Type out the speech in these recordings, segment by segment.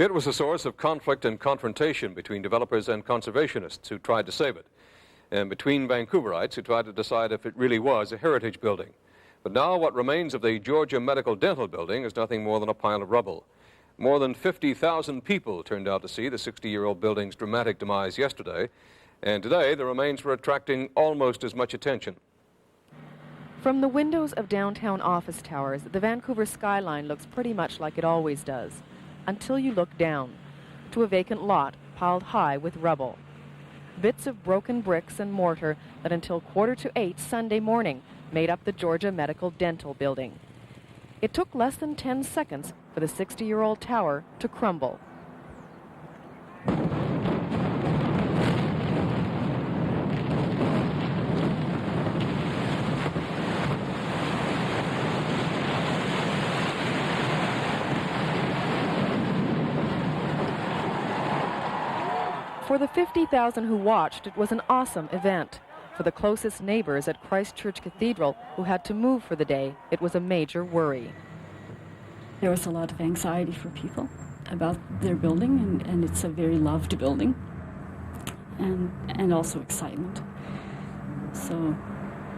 It was a source of conflict and confrontation between developers and conservationists who tried to save it, and between Vancouverites who tried to decide if it really was a heritage building. But now what remains of the Georgia Medical Dental Building is nothing more than a pile of rubble. More than 50,000 people turned out to see the 60-year-old building's dramatic demise yesterday, and today the remains were attracting almost as much attention. From the windows of downtown office towers, the Vancouver skyline looks pretty much like it always does, until you look down to a vacant lot piled high with rubble. Bits of broken bricks and mortar that until 7:45 Sunday morning made up the Georgia Medical Dental Building. It took less than 10 seconds for the 60-year-old tower to crumble. For the 50,000 who watched, it was an awesome event. For the closest neighbors at Christchurch Cathedral who had to move for the day, it was a major worry. There was a lot of anxiety for people about their building, and it's a very loved building, and also excitement. So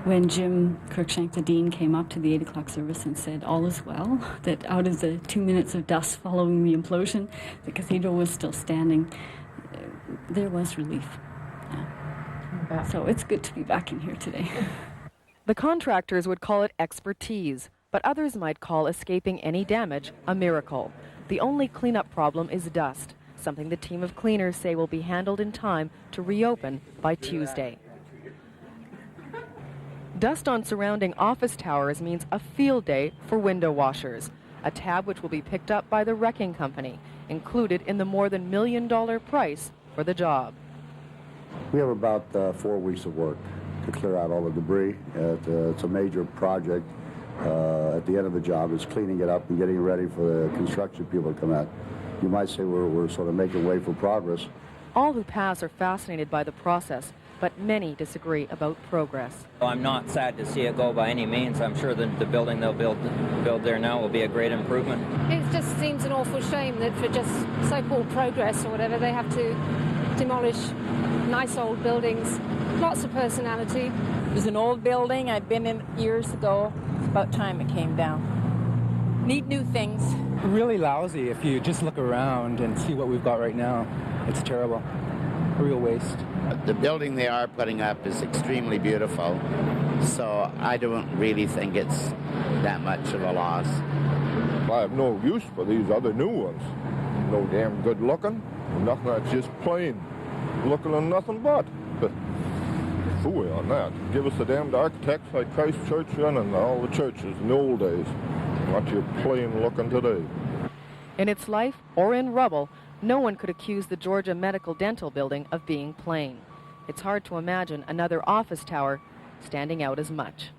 when Jim Cruikshank, the dean, came up to the 8 o'clock service and said all is well, that out of the 2 minutes of dust following the implosion, the cathedral was still standing, there was relief. Yeah. So it's good to be back in here today. The contractors would call it expertise, but others might call escaping any damage a miracle. The only cleanup problem is dust, something the team of cleaners say will be handled in time to reopen by Tuesday. Dust on surrounding office towers means a field day for window washers, a tab which will be picked up by the wrecking company, included in the more than $1 million price for the job. We have about 4 weeks of work to clear out all the debris. It's a major project. At the end of the job, it's cleaning it up and getting it ready for the construction people to come out. You might say we're sort of making way for progress. All who pass are fascinated by the process, but many disagree about progress. I'm not sad to see it go by any means. I'm sure that the building they'll build there now will be a great improvement. It just seems an awful shame that for just so-called progress or whatever, they have to demolish nice old buildings, lots of personality. It was an old building. I'd been in years ago. It's about time it came down. Need new things. Really lousy if you just look around and see what we've got right now. It's terrible. A real waste. The building they are putting up is extremely beautiful, so I don't really think it's that much of a loss. I have no use for these other new ones. No damn good looking, nothing that's just plain looking and nothing but. Fooey on that. Give us the damned architects like Christchurch and all the churches in the old days. Not your plain looking today. In its life or in rubble, no one could accuse the Georgia Medical Dental Building of being plain. It's hard to imagine another office tower standing out as much.